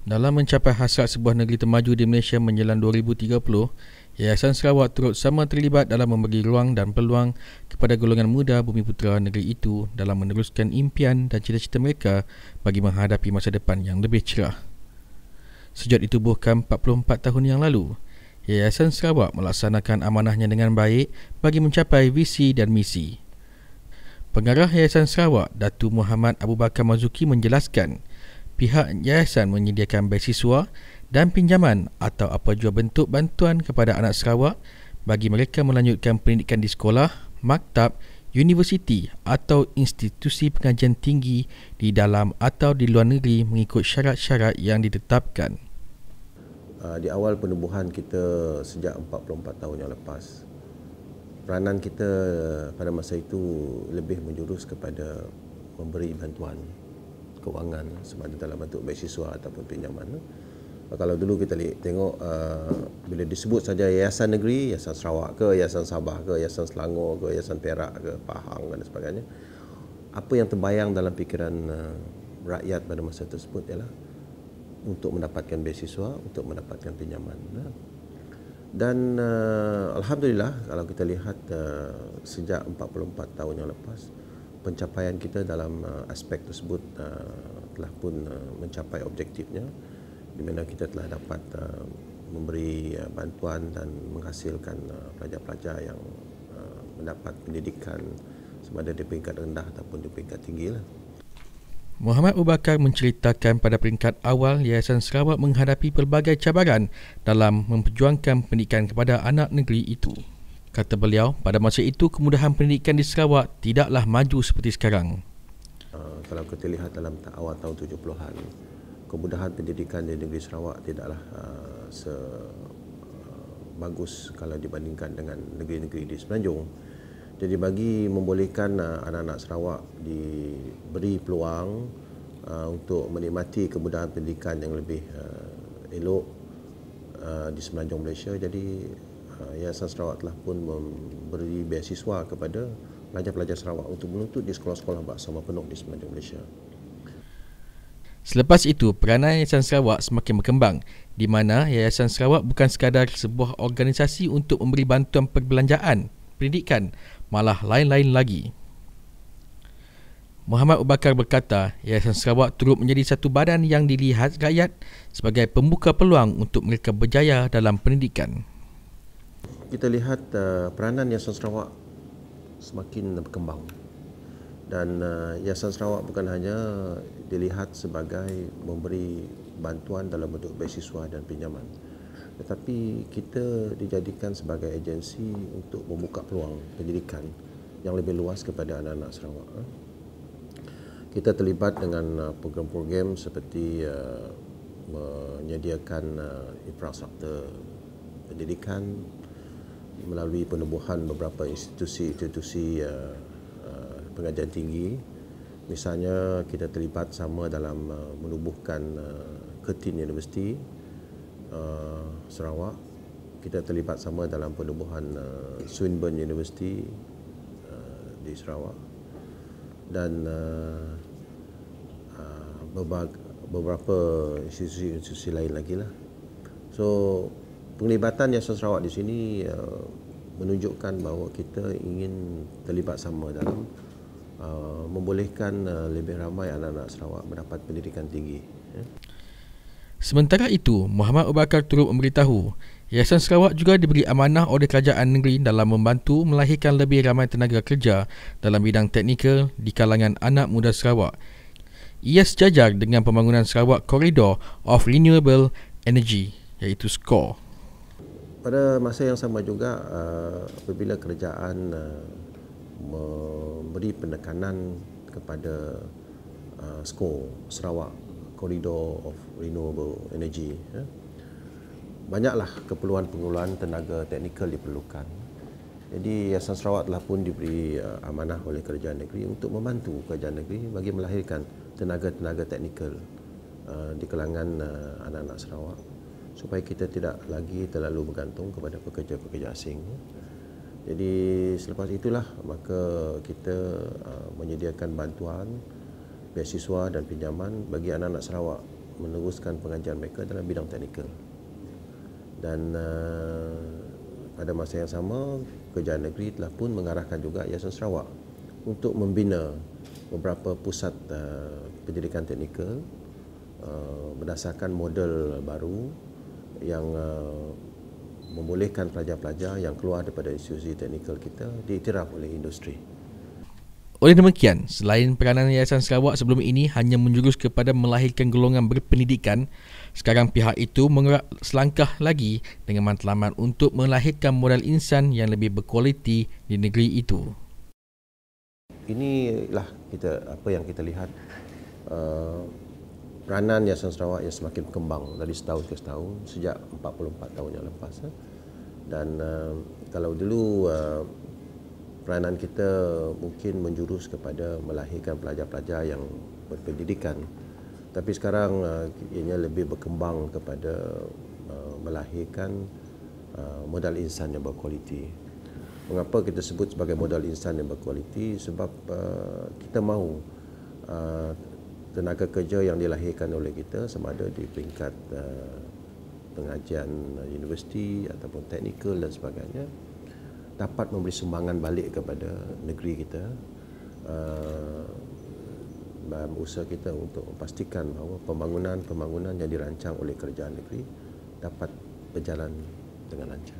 Dalam mencapai hasrat sebuah negeri termaju di Malaysia menjelang 2030, Yayasan Sarawak turut sama terlibat dalam memberi ruang dan peluang kepada golongan muda Bumiputera negeri itu dalam meneruskan impian dan cita-cita mereka bagi menghadapi masa depan yang lebih cerah. Sejak ditubuhkan 44 tahun yang lalu, Yayasan Sarawak melaksanakan amanahnya dengan baik bagi mencapai visi dan misi. Pengarah Yayasan Sarawak, Datu Muhammad Abu Bakar Mazuki menjelaskan, pihak yayasan menyediakan beasiswa dan pinjaman atau apa jua bentuk bantuan kepada anak Sarawak bagi mereka melanjutkan pendidikan di sekolah, maktab, universiti atau institusi pengajian tinggi di dalam atau di luar negeri mengikut syarat-syarat yang ditetapkan. Di awal penubuhan kita sejak 44 tahun yang lepas, peranan kita pada masa itu lebih menjurus kepada memberi bantuan kewangan sama ada dalam bentuk beasiswa ataupun pinjaman. Kalau dulu kita tengok bila disebut saja Yayasan Negeri, Yayasan Sarawak ke, Yayasan Sabah ke, Yayasan Selangor ke, Yayasan Perak ke, Pahang dan sebagainya, apa yang terbayang dalam fikiran rakyat pada masa tersebut ialah untuk mendapatkan beasiswa, untuk mendapatkan pinjaman. Dan Alhamdulillah kalau kita lihat sejak 44 tahun yang lepas, pencapaian kita dalam aspek tersebut telah pun mencapai objektifnya, di mana kita telah dapat memberi bantuan dan menghasilkan pelajar-pelajar yang mendapat pendidikan sama ada di peringkat rendah ataupun di peringkat tinggi. Muhammad Abu Bakar menceritakan pada peringkat awal Yayasan Sarawak menghadapi pelbagai cabaran dalam memperjuangkan pendidikan kepada anak negeri itu. Kata beliau, pada masa itu kemudahan pendidikan di Sarawak tidaklah maju seperti sekarang. Kalau kita lihat dalam awal tahun 70-an, kemudahan pendidikan di negeri Sarawak tidaklah sebagus kalau dibandingkan dengan negeri-negeri di Semenanjung. Jadi bagi membolehkan anak-anak Sarawak diberi peluang untuk menikmati kemudahan pendidikan yang lebih elok di Semenanjung Malaysia, jadi Yayasan Sarawak telah pun memberi beasiswa kepada pelajar-pelajar Sarawak untuk menuntut di sekolah-sekolah bersama penuh di Semenanjung Malaysia. Selepas itu, peranan Yayasan Sarawak semakin berkembang, di mana Yayasan Sarawak bukan sekadar sebuah organisasi untuk memberi bantuan perbelanjaan, pendidikan, malah lain-lain lagi. Muhammad Abu Bakar berkata, Yayasan Sarawak turut menjadi satu badan yang dilihat rakyat sebagai pembuka peluang untuk mereka berjaya dalam pendidikan. Kita lihat peranan Yayasan Sarawak semakin berkembang, dan Yayasan Sarawak bukan hanya dilihat sebagai memberi bantuan dalam bentuk beasiswa dan pinjaman, tetapi kita dijadikan sebagai agensi untuk membuka peluang pendidikan yang lebih luas kepada anak-anak Sarawak. Kita terlibat dengan program-program seperti menyediakan infrastruktur pendidikan melalui penubuhan beberapa institusi pengajian tinggi. Misalnya kita terlibat sama dalam menubuhkan Curtin University Sarawak. Kita terlibat sama dalam penubuhan Swinburne University di Sarawak, dan beberapa institusi lain lagi lah. So penglibatan Yayasan Sarawak di sini menunjukkan bahawa kita ingin terlibat sama dalam membolehkan lebih ramai anak-anak Sarawak mendapat pendidikan tinggi. Sementara itu, Muhammad Abu Bakar turut memberitahu, Yayasan Sarawak juga diberi amanah oleh kerajaan negeri dalam membantu melahirkan lebih ramai tenaga kerja dalam bidang teknikal di kalangan anak muda Sarawak. Ia sejajar dengan pembangunan Sarawak Corridor of Renewable Energy, iaitu SCORE. Pada masa yang sama juga, apabila kerajaan memberi penekanan kepada SCORE, Sarawak Corridor of Renewable Energy, banyaklah keperluan pengeluaran tenaga teknikal diperlukan. Jadi Yayasan Sarawak telah pun diberi amanah oleh kerajaan negeri untuk membantu kerajaan negeri bagi melahirkan tenaga-tenaga teknikal di kalangan anak-anak Sarawak, supaya kita tidak lagi terlalu bergantung kepada pekerja-pekerja asing. Jadi selepas itulah maka kita menyediakan bantuan, beasiswa dan pinjaman bagi anak-anak Sarawak meneruskan pengajian mereka dalam bidang teknikal. Dan pada masa yang sama, Kerajaan Negeri telah pun mengarahkan juga Yayasan Sarawak untuk membina beberapa pusat pendidikan teknikal berdasarkan model baru yang membolehkan pelajar-pelajar yang keluar daripada institusi teknikal kita diiktiraf oleh industri. Oleh demikian, selain peranan Yayasan Sarawak sebelum ini hanya menjurus kepada melahirkan golongan berpendidikan, sekarang pihak itu mengerak selangkah lagi dengan matlamat untuk melahirkan modal insan yang lebih berkualiti di negeri itu. Inilah apa yang kita lihat, peranan Yayasan Sarawak yang semakin berkembang dari setahun ke setahun sejak 44 tahun yang lepas. Dan kalau dulu peranan kita mungkin menjurus kepada melahirkan pelajar-pelajar yang berpendidikan, tapi sekarang ianya lebih berkembang kepada melahirkan modal insan yang berkualiti. Mengapa kita sebut sebagai modal insan yang berkualiti? Sebab kita mahu tenaga kerja yang dilahirkan oleh kita, sama ada di peringkat pengajian universiti ataupun teknikal dan sebagainya, dapat memberi sumbangan balik kepada negeri kita dalam usaha kita untuk memastikan bahawa pembangunan yang dirancang oleh kerajaan negeri dapat berjalan dengan lancar.